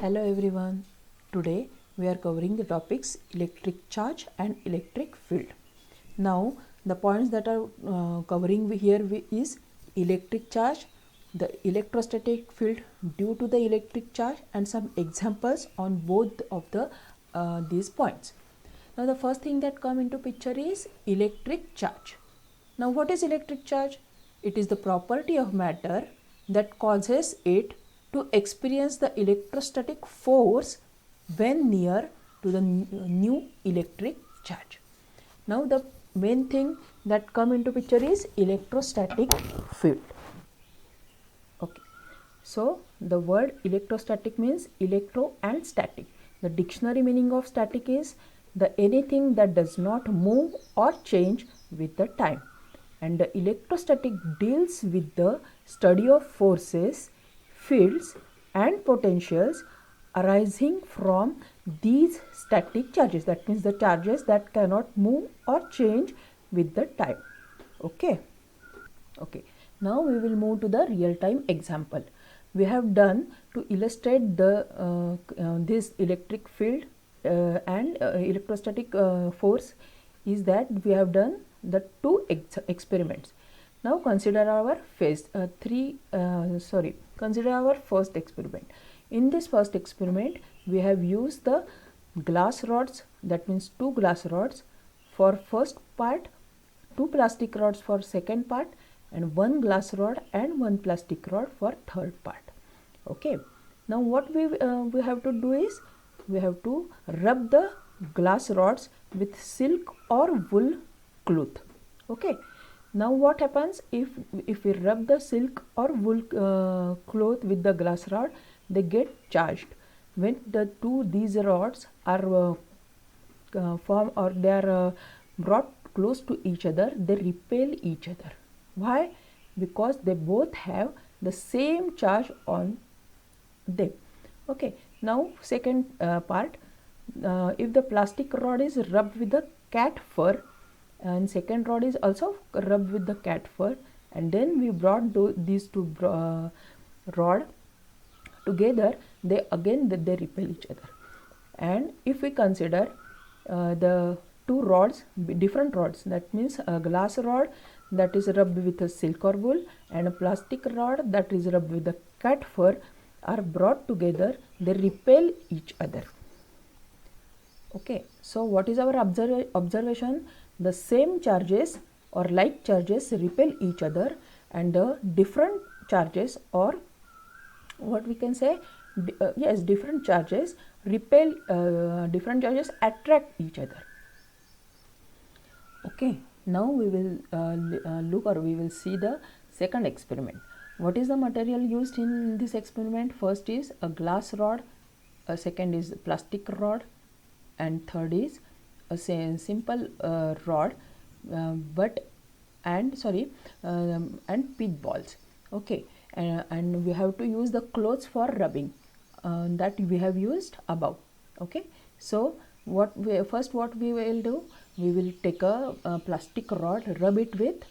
Hello everyone. Today we are covering the topics electric charge and electric field. Now the points that are covering here is electric charge, the electrostatic field due to the electric charge, and some examples on both of these points. Now the first thing that come into picture is electric charge. Now what is electric charge? It is the property of matter that causes it to experience the electrostatic force when near to the new electric charge. Now the main thing that come into picture is electrostatic field. Okay, so the word electrostatic means electro and static. The dictionary meaning of static is the anything that does not move or change with the time, and the electrostatic deals with the study of forces, fields and potentials arising from these static charges. That means the charges that cannot move or change with the time. Okay, now we will move to the real time example we have done to illustrate the this electric field and electrostatic force is that we have done the two experiments. Now consider our consider our first experiment. In this first experiment we have used the glass rods, that means two glass rods for first part, two plastic rods for second part, and one glass rod and one plastic rod for third part. Okay, now what we have to do is we have to rub the glass rods with silk or wool cloth. Okay, now what happens if we rub the silk or wool cloth with the glass rod, they get charged. When these rods are formed or they are brought close to each other, they repel each other. Why? Because they both have the same charge on them. Okay, now second part, if the plastic rod is rubbed with the cat fur and second rod is also rubbed with the cat fur, and then we brought these two rod together, they repel each other. And if we consider the two rods, different rods, that means a glass rod that is rubbed with a silk or wool and a plastic rod that is rubbed with the cat fur are brought together, they repel each other. Okay, so what is our observation? The same charges or like charges repel each other, and the different charges, or what we can say, different charges repel, different charges attract each other. Okay, now we will we will see the second experiment. What is the material used in this experiment? First is a glass rod, second is plastic rod, and third is a simple rod and pith balls. Okay, and we have to use the cloths for rubbing that we have used above. Okay, so what we will do, we will take a plastic rod, rub it with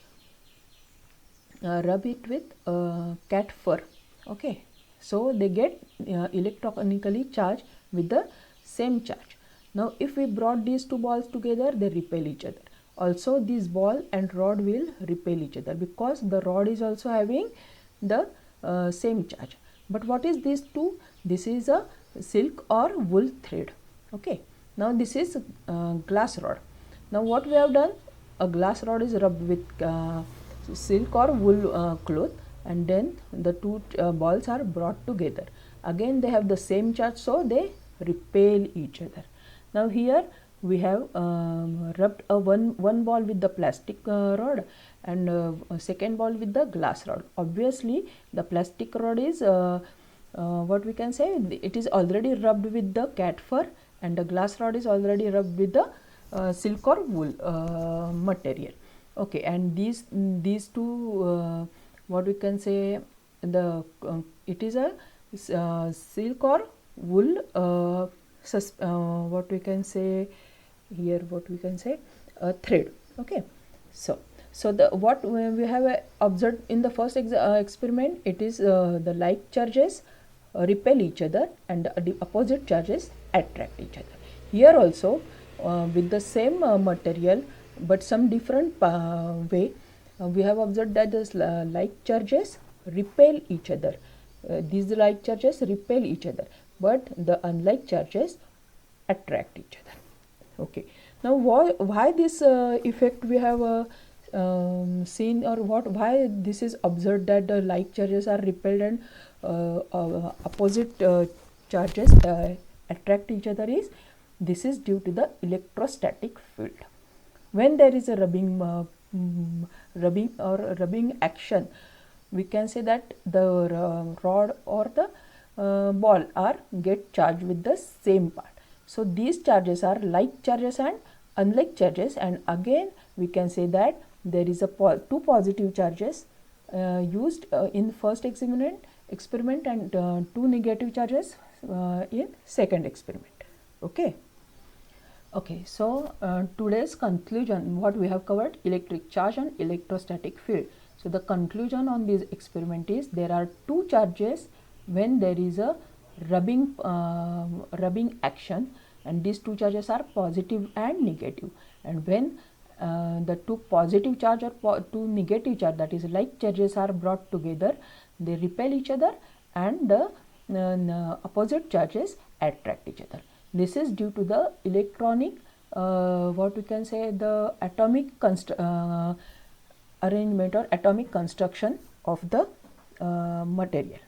cat fur. Okay, so they get electronically charged with the same charge. Now if we brought these two balls together, they repel each other. Also this ball and rod will repel each other because the rod is also having the same charge. But what is these two? This is a silk or wool thread. Okay, now this is glass rod. Now what we have done, a glass rod is rubbed with silk or wool cloth, and then the two balls are brought together. Again they have the same charge, so they repel each other. Now here we have rubbed one ball with the plastic rod and a second ball with the glass rod. Obviously the plastic rod is what we can say, it is already rubbed with the cat fur, and the glass rod is already rubbed with the silk or wool material. Okay, and these two what we can say, the it is a silk or wool what we can say here, a thread. Okay, so the what we have observed in the first experiment, it is the like charges repel each other and the opposite charges attract each other. Here also with the same material but some different way, we have observed that the like charges repel each other. These like charges repel each other, but the unlike charges attract each other. Okay, now why this effect we have seen, or why this is observed that the like charges are repelled and opposite charges attract each other is, this is due to the electrostatic field. When there is a rubbing action, we can say that the rod or the ball are get charged with the same part. So these charges are like charges and unlike charges, and again we can say that there is a two positive charges used in first experiment and two negative charges in second experiment. Okay. Okay, so today's conclusion, what we have covered: electric charge and electrostatic field. So the conclusion on this experiment is, there are two charges when there is a rubbing action, and these two charges are positive and negative, and when the two positive charge or two negative charge, that is like charges, are brought together, they repel each other and the opposite charges attract each other. This is due to the electronic what we can say, the atomic arrangement or atomic construction of the material.